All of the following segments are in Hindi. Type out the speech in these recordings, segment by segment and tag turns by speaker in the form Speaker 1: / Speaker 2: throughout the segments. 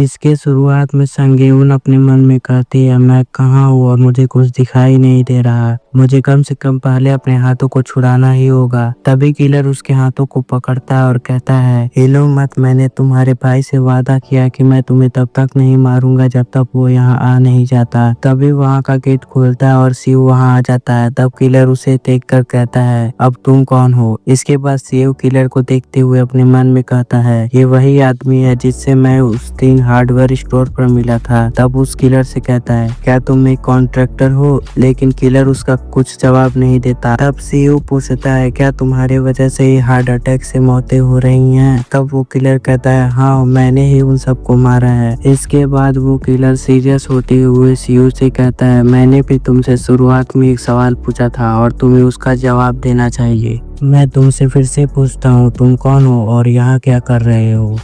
Speaker 1: इसके शुरुआत में संगीन अपने मन में कहती है, मैं कहाँ हूँ और मुझे कुछ दिखाई नहीं दे रहा। मुझे कम से कम पहले अपने हाथों को छुड़ाना ही होगा। तभी किलर उसके हाथों को पकड़ता है और कहता है, हिलो मत, मैंने तुम्हारे भाई से वादा किया कि मैं तुम्हें तब तक नहीं मारूंगा जब तक वो यहाँ आ नहीं जाता। तभी वहाँ का गेट खुलता है और शिव वहाँ आ जाता है। तब किलर उसे देख कर कहता है, अब तुम कौन हो? इसके बाद शिव किलर को देखते हुए अपने मन में कहता है, ये वही आदमी है जिससे मैं उस दिन हार्डवेयर स्टोर पर मिला था। तब उस किलर से कहता है, क्या तुम एक कॉन्ट्रैक्टर हो? लेकिन किलर उसका कुछ जवाब नहीं देता। तब शिव पूछता है, क्या तुम्हारे वजह से ही हार्ट अटैक से मौतें हो रही हैं? तब वो किलर कहता है, हाँ, मैंने ही उन सबको मारा है। इसके बाद वो किलर सीरियस होते हुए शिव से कहता है, मैंने भी तुमसे शुरुआत में एक सवाल पूछा था और तुम्हें उसका जवाब देना चाहिए। मैं तुमसे फिर से पूछता हूँ, तुम कौन हो और यहाँ क्या कर रहे हो?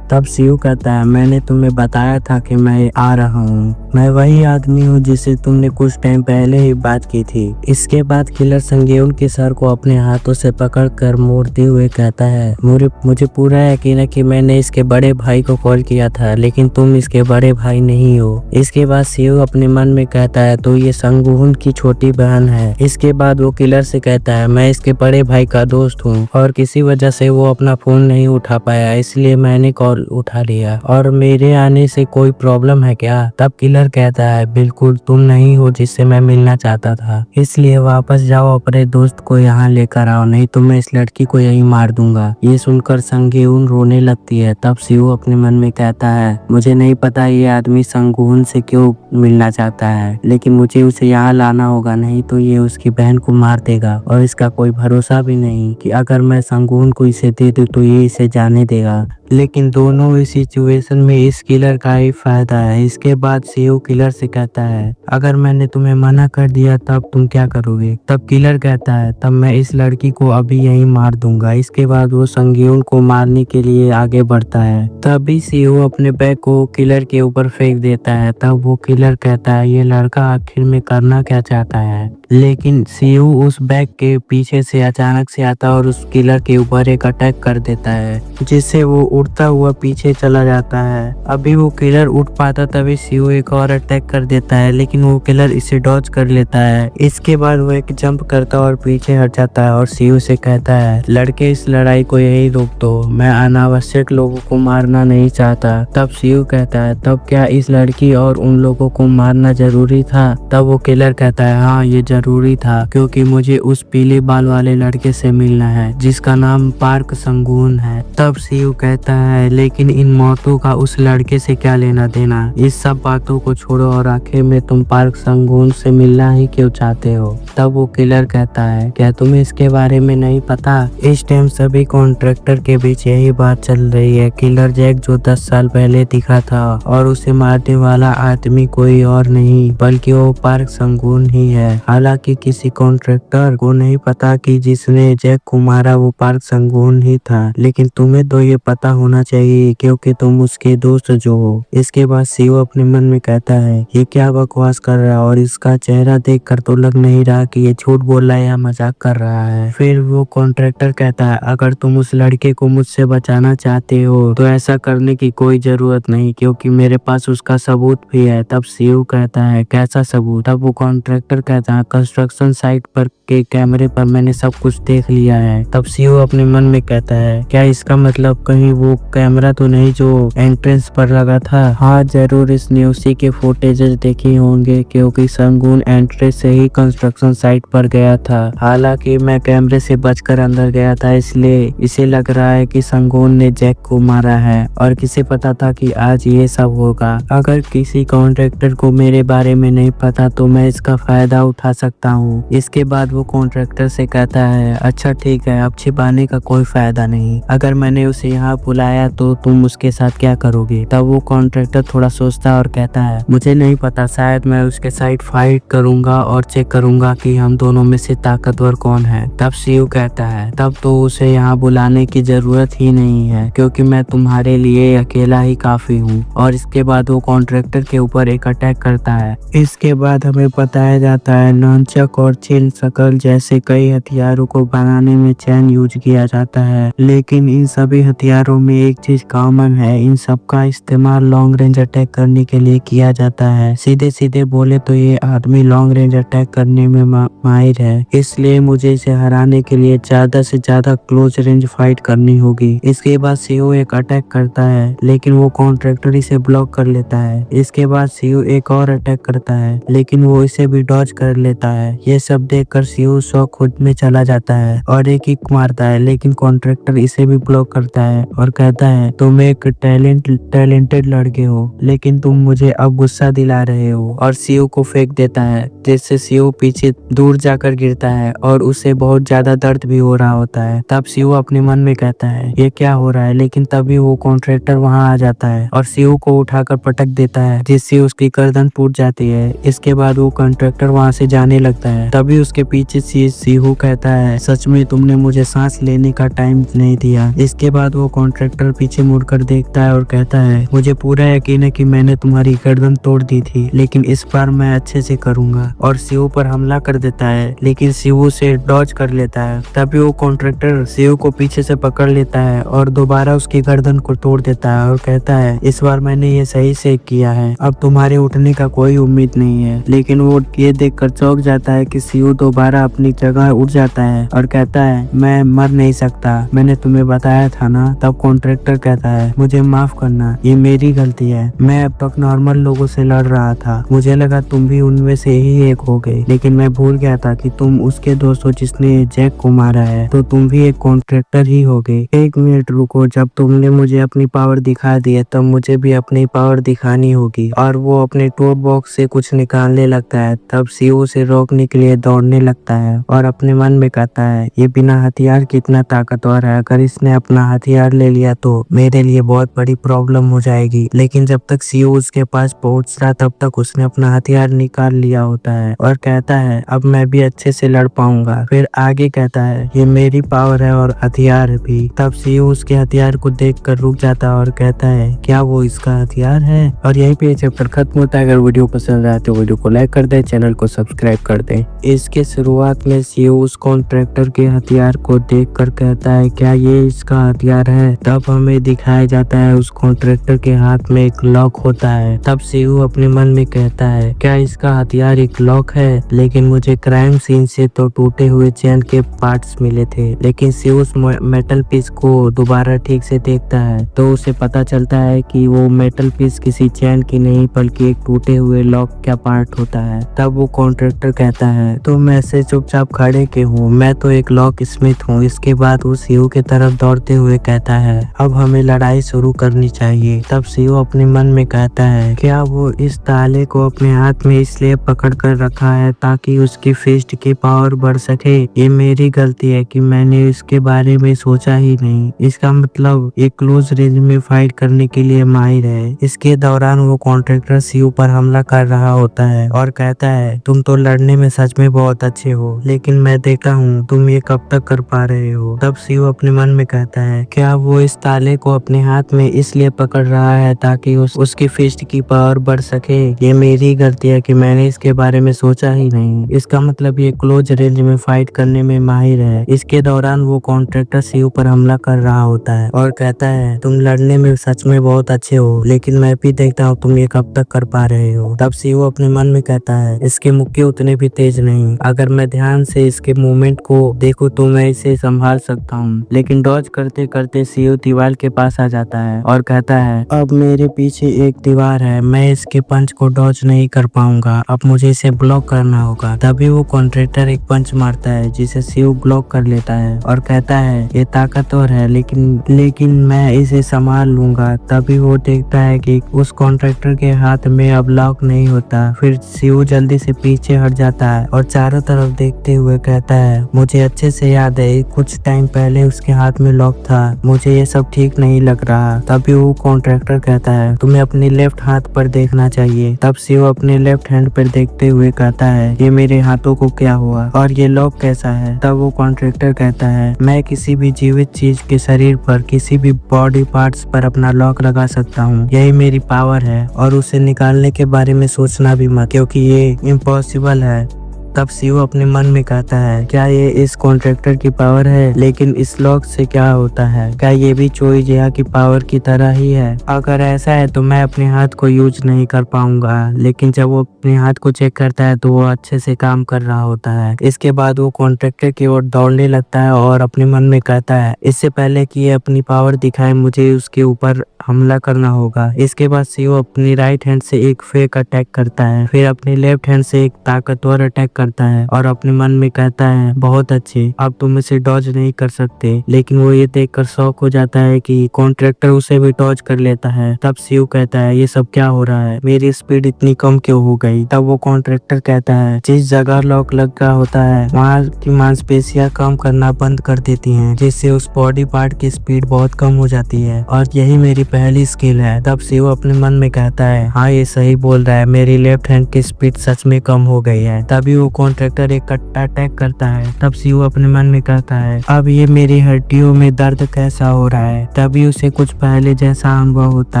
Speaker 1: तब शिव कहता है, मैंने तुम्हें बताया था कि मैं आ रहा हूँ। मैं वही आदमी हूँ जिससे तुमने कुछ टाइम पहले ही बात की थी। इसके बाद किलर संगीन के सर को अपने हाथों से पकड़कर मोड़ते हुए कहता है, मुझे पूरा यकीन है कि मैंने इसके बड़े भाई को कॉल किया था, लेकिन तुम इसके बड़े भाई नहीं हो। इसके बाद शिव अपने मन में कहता है, तो ये संगीन की छोटी बहन है। इसके बाद वो किलर से कहता है, मैं इसके बड़े भाई का दोस्त हूँ और किसी वजह से वो अपना फोन नहीं उठा पाया, इसलिए मैंने कॉल उठा लिया। और मेरे आने से कोई प्रॉब्लम है क्या? तब किलर कहता है, बिल्कुल, तुम नहीं हो जिससे मैं मिलना चाहता था, इसलिए वापस जाओ, अपने दोस्त को यहाँ लेकर आओ, नहीं तो मैं इस लड़की को यहीं मार दूंगा। ये सुनकर संगीन रोने लगती है। तब शिव अपने मन में कहता है, मुझे नहीं पता ये आदमी संगीन से क्यों मिलना चाहता है, लेकिन मुझे उसे यहाँ लाना होगा, नहीं तो ये उसकी बहन को मार देगा और इसका कोई भरोसा भी नहीं कि अगर मैं संगीन को इसे दे दूं तो ये इसे जाने देगा। लेकिन दोनों इस सिचुएशन में इस किलर का ही फायदा है। इसके बाद शिव किलर से कहता है, अगर मैंने तुम्हें मना कर दिया तब तुम क्या करोगे? तब किलर कहता है, तब मैं इस लड़की को अभी यहीं मार दूंगा। इसके बाद वो संगीन को मारने के लिए आगे बढ़ता है। तभी शिव अपने बैग को किलर के ऊपर फेंक देता है। तब वो किलर कहता है, ये लड़का आखिर में करना क्या चाहता है? लेकिन शिव उस बैग के पीछे से अचानक से आता और उस किलर के ऊपर एक अटैक कर देता है, जिससे वो उड़ता हुआ पीछे चला जाता है। अभी वो किलर उठ पाता तभी शिव एक और अटैक कर देता है, लेकिन वो किलर इसे डॉज कर लेता है। इसके बाद वो एक जंप करता और पीछे हट जाता है और शिव से कहता है, लड़के, इस लड़ाई को यही रोक दो, मैं अनावश्यक लोगों को मारना नहीं चाहता। तब शिव कहता है, तब क्या इस लड़की और उन लोगों को मारना जरूरी था? तब वो किलर कहता है, हाँ, ये जरूरी था, क्योंकि मुझे उस पीले बाल वाले लड़के से मिलना है जिसका नाम पार्क संगून है। तब शिव कहता है, लेकिन इन मौतों का उस लड़के से क्या लेना देना? इस सब बातों को छोड़ो और आखिर में तुम पार्क संगून से मिलना ही क्यों चाहते हो? तब वो किलर कहता है, क्या तुम्हें इसके बारे में नहीं पता? इस टाइम सभी कॉन्ट्रैक्टर के बीच यही बात चल रही है। किलर जैक जो 10 साल पहले दिखा था और उसे मारने वाला आदमी कोई और नहीं बल्कि वो पार्क संगून ही है। हालांकि किसी कॉन्ट्रैक्टर को नहीं पता कि जिसने जैक को मारा वो पार्क संगून ही था, लेकिन तुम्हें तो ये पता होना चाहिए क्योंकि तुम उसके दोस्त जो हो। इसके बाद शिव अपने मन में कहता है, ये क्या बकवास कर रहा है और इसका चेहरा देखकर तो लग नहीं रहा कि ये झूठ बोल रहा है या मजाक कर रहा है। फिर वो कॉन्ट्रैक्टर कहता है, अगर तुम उस लड़के को मुझसे बचाना चाहते हो तो ऐसा करने की कोई जरूरत नहीं, क्योंकि मेरे पास उसका सबूत भी है। तब शिव कहता है, कैसा सबूत? तब वो कॉन्ट्रैक्टर कहता है, कंस्ट्रक्शन साइट पर के कैमरे पर मैंने सब कुछ देख लिया है। तब शिव अपने मन में कहता है, क्या इसका मतलब कहीं वो कैमरा तो नहीं जो एंट्रेंस पर लगा था? हाँ, जरूर इसने उसी के फुटेजेस देखे होंगे, क्योंकि संगून एंट्रेंस से ही कंस्ट्रक्शन साइट पर गया था। हालांकि मैं कैमरे से बचकर अंदर गया था, इसलिए इसे लग रहा है कि संगून ने जैक को मारा है और किसे पता था कि आज ये सब होगा। अगर किसी कॉन्ट्रैक्टर को मेरे बारे में नहीं पता तो मैं इसका फायदा उठा सकता हूँ। इसके बाद वो कॉन्ट्रैक्टर से कहता है, अच्छा ठीक है, अब छिपाने का कोई फायदा नहीं। अगर मैंने उसे यहाँ बुलाया तो तुम उसके साथ क्या करोगे? तब वो कॉन्ट्रैक्टर थोड़ा सोचता और कहता है, मुझे नहीं पता, शायद मैं उसके साथ फाइट करूंगा और चेक करूंगा कि हम दोनों में से ताकतवर कौन है। तब शिव कहता है, तब तो उसे यहाँ बुलाने की जरूरत ही नहीं है, क्योंकि मैं तुम्हारे लिए अकेला ही काफी हूँ। और इसके बाद वो कॉन्ट्रैक्टर के ऊपर एक अटैक करता है। इसके बाद हमें बताया जाता है, नॉनचक और चिल शकल जैसे कई हथियारों को बनाने में चैन यूज किया जाता है, लेकिन इन सभी हथियारों में एक चीज चीज कॉमन है, इन सब का इस्तेमाल लॉन्ग रेंज अटैक करने के लिए किया जाता है। सीधे सीधे बोले तो ये आदमी लॉन्ग रेंज अटैक करने में माहिर है, इसलिए मुझे इसे हराने के लिए ज्यादा से ज्यादा क्लोज रेंज फाइट करनी होगी। इसके बाद सीओ एक अटैक करता है, लेकिन वो कॉन्ट्रैक्टर इसे ब्लॉक कर लेता है। इसके बाद सीओ एक और अटैक करता है, लेकिन वो इसे भी डॉज कर लेता है। ये सब देखकर सीओ शॉक खुद में चला जाता है और एक किक मारता है, लेकिन कॉन्ट्रैक्टर इसे भी ब्लॉक करता है और कहता है तुम एक टैलेंटेड लड़के हो, लेकिन तुम मुझे अब गुस्सा दिला रहे हो, और सीओ को फेंक देता है, जिससे सीओ पीछे दूर जाकर गिरता है और उसे बहुत ज्यादा दर्द भी हो रहा होता है। तब सीओ अपने मन में कहता है ये क्या हो रहा है, लेकिन तभी वो कॉन्ट्रैक्टर वहां आ जाता है और सीओ को उठाकर पटक देता है, जिससे उसकी गर्दन फूट जाती है। इसके बाद वो कॉन्ट्रैक्टर वहां से जाने लगता है। तभी उसके पीछे सीहू कहता है सच में तुमने मुझे सांस लेने का टाइम नहीं दिया। इसके बाद वो कॉन्ट्रैक्टर पीछे मुड़कर देखता है और कहता है मुझे पूरा यकीन है कि मैंने तुम्हारी गर्दन तोड़ दी थी, लेकिन इस बार मैं अच्छे से करूंगा, और सीओ पर हमला कर देता है, लेकिन सीओ से डॉज कर लेता है। तभी वो कॉन्ट्रैक्टर सीओ को पीछे से पकड़ लेता है और दोबारा उसकी गर्दन को तोड़ देता है और कहता है इस बार मैंने ये सही से किया है, अब तुम्हारे उठने का कोई उम्मीद नहीं है। लेकिन वो ये देखकर चौंक जाता है कि सीओ दोबारा अपनी जगह उठ जाता है और कहता है मैं मर नहीं सकता, मैंने तुम्हें बताया था ना। तब कॉन्ट्रैक्टर कहता है मुझे माफ करना, ये मेरी गलती है, मैं अब तक नॉर्मल लोगों से लड़ रहा था, मुझे लगा तुम भी उनमें से ही एक हो गए, लेकिन मैं भूल गया था कि तुम उसके दोस्त हो जिसने जैक को मारा है, तो तुम भी एक कॉन्ट्रैक्टर ही होगे। एक मिनट रुको, जब तुमने मुझे अपनी पावर दिखा दी है तब मुझे भी अपनी पावर दिखानी होगी। और वो अपने टूल बॉक्स से कुछ निकालने लगता है। तब सीओ उसे रोकने के लिए दौड़ने लगता है और अपने मन में कहता है ये बिना हथियार कितना ताकतवर है, अगर इसने अपना हथियार ले लिया तो मेरे लिए बहुत बड़ी प्रॉब्लम हो जाएगी। लेकिन जब तक सीओ उसके पास पहुंचता तब तक उसने अपना हथियार निकाल लिया होता है और कहता है अब मैं भी अच्छे से लड़ पाऊंगा। फिर आगे कहता है ये मेरी पावर है और हथियार भी। तब सीओ उसके हथियार को देखकर रुक जाता है और कहता है क्या वो इसका हथियार है। और यहीं पे चैप्टर खत्म होता है। अगर वीडियो पसंद आए तो वीडियो को लाइक कर दे, चैनल को सब्सक्राइब कर दे। इसके शुरुआत में सीओ उस कॉन्ट्रैक्टर के हथियार को देखकर कहता है क्या ये इसका हथियार है। तब हमें दिखाया जाता है उस कॉन्ट्रैक्टर के हाथ में एक लॉक होता है। तब सीओ अपने मन में कहता है क्या इसका हथियार एक लॉक है, लेकिन मुझे क्राइम सीन से तो टूटे हुए चैन के पार्ट्स मिले थे। लेकिन सीओ उस मेटल पीस को दोबारा ठीक से देखता है तो उसे पता चलता है कि वो मेटल पीस किसी चैन की नहीं बल्कि एक टूटे हुए लॉक का पार्ट होता है। तब वो कॉन्ट्रैक्टर कहता है तुम ऐसे चुपचाप खड़े के हो, मैं तो एक लॉक स्मिथ हूँ। इसके बाद वो सीओ की तरफ दौड़ते हुए कहता है अब हमें लड़ाई शुरू करनी चाहिए। तब सीओ अपने मन में कहता है क्या वो इस ताले को अपने हाथ में इसलिए पकड़ कर रखा है ताकि उसकी फिस्ट की पावर बढ़ सके। ये मेरी गलती है कि मैंने इसके बारे में सोचा ही नहीं। इसका मतलब एक क्लोज रेंज में फाइट करने के लिए माहिर है। इसके दौरान वो कॉन्ट्रैक्टर सीओ पर हमला कर रहा होता है और कहता है तुम तो लड़ने में सच में बहुत अच्छे हो, लेकिन मैं देखता हूँ तुम ये कब तक कर पा रहे हो। तब सीओ अपने मन में कहता है क्या वो इस ताले को अपने हाथ में इसलिए पकड़ रहा है ताकि उसकी फिस्ट की पावर बढ़ सके। ये मेरी गलती है कि मैंने इसके बारे में सोचा ही नहीं। इसका मतलब ये क्लोज रेंज में फाइट करने में माहिर है। इसके दौरान वो कॉन्ट्रैक्टर सीओ पर हमला कर रहा होता है और कहता है तुम लड़ने में सच में बहुत अच्छे हो, लेकिन मैं भी देखता हूँ तुम ये कब तक कर पा रहे हो। तब सीओ अपने मन में कहता है इसके मुक्के उतने भी तेज नहीं, अगर मैं ध्यान से इसके मूवमेंट को देखूं तो मैं इसे संभाल सकता हूँ। लेकिन डॉज करते करते सीओ दीवार के पास आ जाता है और कहता है अब मेरे पीछे एक दीवार है, मैं इसके पंच को डॉज नहीं कर पाऊंगा, अब मुझे इसे ब्लॉक करना होगा। तभी वो कॉन्ट्रैक्टर एक पंच मारता है जिसे सीओ ब्लॉक कर लेता है और कहता है ये ताकतवर है लेकिन मैं इसे संभाल लूंगा। तभी वो देखता है कि उस कॉन्ट्रैक्टर के हाथ में अब लॉक नहीं होता। फिर सीओ जल्दी से पीछे हट जाता है और चारों तरफ देखते हुए कहता है मुझे अच्छे से याद है कुछ टाइम पहले उसके हाथ में लॉक था, मुझे ये सब ठीक नहीं लग रहा। तभी वो कॉन्ट्रैक्टर कहता है तुम्हें अपने लेफ्ट हाथ पर देखना चाहिए। तब सीओ अपने लेफ्ट हैंड पर देखते हुए कहता है ये मेरे हाथों को क्या हुआ और ये लॉक कैसा है। तब वो कॉन्ट्रैक्टर कहता है मैं किसी भी जीवित चीज के शरीर पर किसी भी बॉडी पार्ट्स पर अपना लॉक लगा सकता हूँ, यही मेरी पावर है और उसे निकालने के बारे में सोचना भी मत, क्योंकि ये इम्पॉसिबल है। तब सीयू अपने मन में कहता है, क्या ये इस कॉन्ट्रैक्टर की पावर है? लेकिन इस लॉक से क्या होता है? क्या ये भी चोई जिया की पावर की तरह ही है? अगर ऐसा है तो मैं अपने हाथ को यूज नहीं कर पाऊंगा। लेकिन जब वो अपने हाथ को चेक करता है तो वो अच्छे से काम कर रहा होता है। इसके बाद वो कॉन्ट्रैक्टर की ओर दौड़ने लगता है और अपने मन में कहता है, इससे पहले कि ये अपनी पावर दिखाए मुझे उसके ऊपर हमला करना होगा। इसके बाद सीओ अपनी राइट हैंड से एक फेक अटैक करता है, फिर अपनी लेफ्ट हैंड से एक ताकतवर अटैक करता है और अपने मन में कहता है, बहुत अच्छे, अब तुम इसे डॉज नहीं कर सकते। लेकिन वो ये देखकर शॉक हो जाता है कि कॉन्ट्रैक्टर उसे भी डॉज कर लेता है। तब सीओ कहता है, ये सब क्या हो रहा है? मेरी स्पीड इतनी कम क्यों हो गई? तब वो कॉन्ट्रैक्टर कहता है, जिस जगह लॉक लगा होता है वहाँ की मांसपेशियां काम करना बंद कर देती हैं, जिससे उस बॉडी पार्ट की स्पीड बहुत कम हो जाती है और यही मेरी पहली स्किल है। तब सीओ अपने मन में कहता है, हाँ ये सही बोल रहा है, मेरी लेफ्ट हैंड की स्पीड सच में कम हो गई है। तभी वो कॉन्ट्रैक्टर एक कट्टा अटैक करता है। तब सीओ अपने मन में कहता है, अब ये मेरी हड्डियों में दर्द कैसा हो रहा है? तभी उसे कुछ पहले जैसा अनुभव होता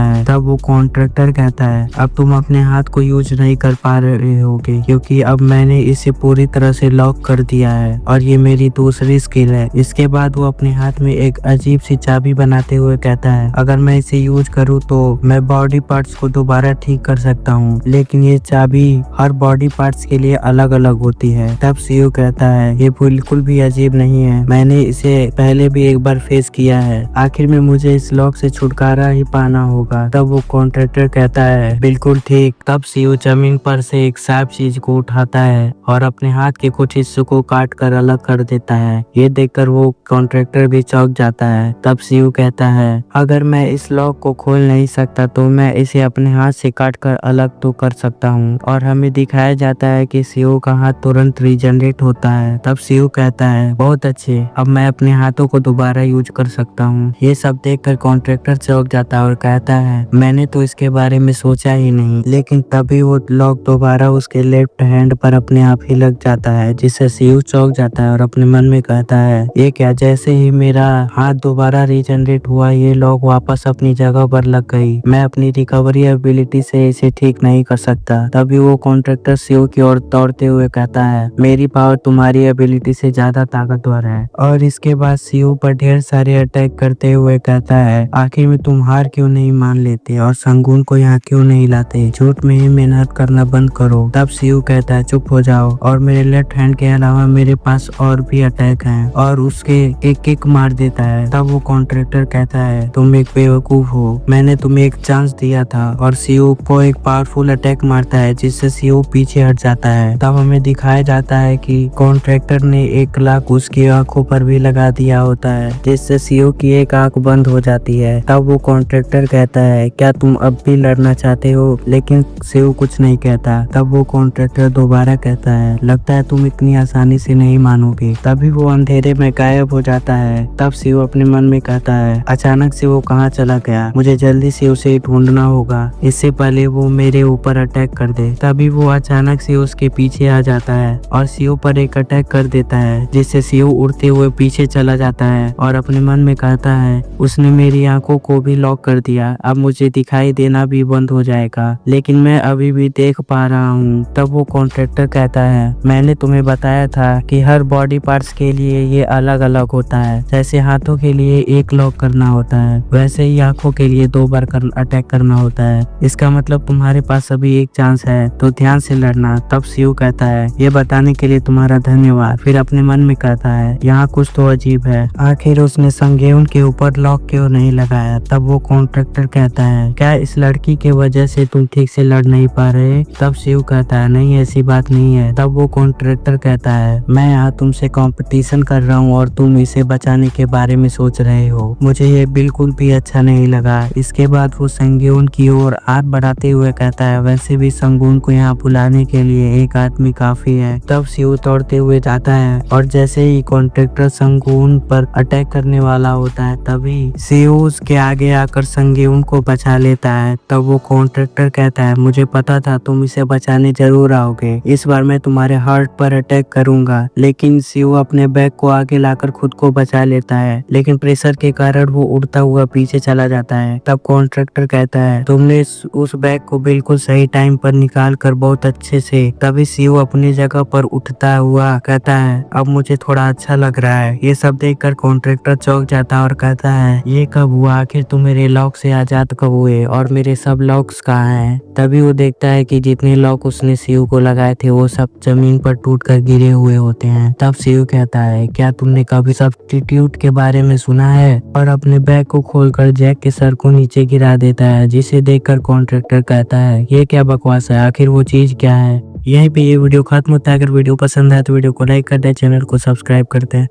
Speaker 1: है। तब वो कॉन्ट्रैक्टर कहता है, अब तुम अपने हाथ को यूज नहीं कर पा रहे होगे क्योंकि अब मैंने इसे पूरी तरह से लॉक कर दिया है और ये मेरी दूसरी स्किल है। इसके बाद वो अपने हाथ में एक अजीब सी चाबी बनाते हुए कहता है, अगर मैं इसे यूज करूँ तो मैं बॉडी पार्ट्स को दोबारा ठीक कर सकता हूँ, लेकिन ये चाबी हर बॉडी पार्ट्स के लिए अलग अलग होती है। तब सीयू कहता है, ये बिल्कुल भी अजीब नहीं है, मैंने इसे पहले भी एक बार फेस किया है। आखिर में मुझे इस लॉक से छुटकारा ही पाना होगा। तब वो कॉन्ट्रैक्टर कहता है, बिल्कुल ठीक। तब सीयू जमीन पर से एक शार्प चीज को उठाता है और अपने हाथ के कुछ हिस्सों को काट कर अलग कर देता है। ये देखकर वो कॉन्ट्रैक्टर भी चौंक जाता है। तब सीयू कहता है, अगर मैं इस लॉक को खोल नहीं सकता तो मैं इसे अपने हाथ से काट कर अलग तो कर सकता हूँ। और हमें दिखाया जाता है कि सीयू का हाथ तुरंत रीजनरेट होता है। तब सीयू कहता है, बहुत अच्छे, अब मैं अपने हाथों को दोबारा यूज कर सकता हूँ। ये सब देखकर कॉन्ट्रैक्टर चौंक जाता है और कहता है, मैंने तो इसके बारे में सोचा ही नहीं। लेकिन तभी वो लॉक दोबारा उसके लेफ्ट हैंड पर अपने आप ही लग जाता है, जिससे सीयू चौंक जाता है और अपने मन में कहता है, ये क्या? जैसे ही मेरा हाथ दोबारा रीजनरेट हुआ ये लॉक वापस अपनी जगह पर लग गई। मैं अपनी रिकवरी एबिलिटी से इसे ठीक नहीं कर सकता। तभी वो कॉन्ट्रैक्टर सीयू की ओर दौड़ते हुए कहता है, मेरी पावर तुम्हारी एबिलिटी से ज्यादा ताकतवर है। और इसके बाद सीयू पर ढेर सारे अटैक करते हुए कहता है, आखिर में तुम हार क्यों नहीं मान लेते और संगून को यहाँ क्यों नहीं लाते? झूठ में ही मेहनत करना बंद करो। तब सीयू कहता है, चुप हो जाओ, और मेरे लेफ्ट हैंड के अलावा मेरे पास और भी अटैक हैं। और उसके एक किक मार देता है। तब वो कॉन्ट्रैक्टर कहता है, तुम एक बेवकूफ हो, मैंने तुम्हें एक चांस दिया था। और सीयू को एक पावरफुल अटैक मारता है जिससे सीयू पीछे हट जाता है। तब हमें दिखाया जाता है कि कॉन्ट्रैक्टर ने एक लाख उसकी आंखों पर भी लगा दिया होता है, जिससे सीयू की एक आंख बंद हो जाती है। तब वो कॉन्ट्रैक्टर कहता है, क्या तुम अब भी लड़ना चाहते हो? लेकिन सीयू कुछ नहीं कहता। तब वो कॉन्ट्रैक्टर दोबारा कहता है, लगता है तुम इतनी आसानी से नहीं मानोगे। तभी वो अंधेरे में गायब हो जाता है। तब सीयू अपने मन में कहता है, अचानक से वो कहाँ चला गया? मुझे जल्दी से उसे ढूंढना होगा, इससे पहले वो मेरे ऊपर अटैक कर दे। तभी वो अचानक से उसके पीछे आ जाता है और सीयू पर एक अटैक कर देता है, जिससे सीयू उड़ते हुए पीछे चला जाता है और अपने मन में कहता है, उसने मेरी आंखों को भी लॉक कर दिया, अब मुझे दिखाई देना भी बंद हो जाएगा, लेकिन मैं अभी भी देख पा रहा हूँ। तब वो कॉन्ट्रैक्टर कहता है, मैंने तुम्हें बताया था कि हर बॉडी पार्ट्स के लिए ये अलग अलग होता है। जैसे हाथों के लिए एक लॉक करना होता है, वैसे ही आंखों के लिए 2 बार अटैक करना होता है। इसका मतलब तुम्हारे पास अभी एक चांस है, तो ध्यान से लड़ना। तब सीयू कहता है, ये बताने के लिए तुम्हारा धन्यवाद। फिर अपने मन में कहता है, यहाँ कुछ तो अजीब है, आखिर उसने संगेउन के ऊपर लॉक क्यों नहीं लगाया? तब वो कॉन्ट्रैक्टर कहता है, क्या इस लड़की के वजह से तुम ठीक से लड़ नहीं पा रहे? तब सीयू कहता है, नहीं ऐसी बात नहीं है। तब वो कॉन्ट्रैक्टर कहता है, मैं यहाँ तुमसे कंपटीशन कर रहा हूँ और तुम इसे बचाने के बारे में सोच रहे हो, मुझे ये बिल्कुल भी अच्छा नहीं लगा। इसके बाद वो संगून की ओर हाथ बढ़ाते हुए कहता है, वैसे भी संगून को यहाँ बुलाने के लिए एक आदमी काफी है। तब सीयू दौड़ते हुए जाता है और जैसे ही कॉन्ट्रैक्टर संगून पर अटैक करने वाला होता है, तभी सीयू उसके आगे आकर संगून को बचा लेता है। तब वो कॉन्ट्रैक्टर कहता है, मुझे पता था तुम इसे बचाने जरूर आओगे, इस बार मैं तुम्हारे हार्ट पर अटैक करूंगा। लेकिन सीयू अपने बैग को आगे लाकर खुद को बचा लेता है, लेकिन प्रेशर के कारण वो उड़ता हुआ पीछे चला जाता है। तब कॉन्ट्रैक्टर कहता है, तुमने उस बैग को बिल्कुल सही टाइम पर निकाल कर बहुत अच्छे से। तभी सीयू अपने अपनी जगह पर उठता हुआ कहता है, अब मुझे थोड़ा अच्छा लग रहा है। ये सब देखकर कॉन्ट्रैक्टर चौंक जाता है और कहता है, ये कब हुआ? आखिर तुम मेरे लॉक से आजाद कब हुए और मेरे सब लॉक्स कहाँ हैं? तभी वो देखता है कि जितने लॉक उसने शिव को लगाए थे वो सब जमीन पर टूटकर गिरे हुए होते हैं। तब शिव कहता है, क्या तुमने कभी सब्स्टिट्यूट के बारे में सुना है? और अपने बैग को खोलकर जैक के सर को नीचे गिरा देता है, जिसे देखकर कॉन्ट्रैक्टर कहता है, ये क्या बकवास है? आखिर वो चीज क्या है? यहीं पे ये वीडियो खत्म होता है। अगर वीडियो पसंद है तो वीडियो को लाइक कर दे, चैनल को सब्सक्राइब करते हैं।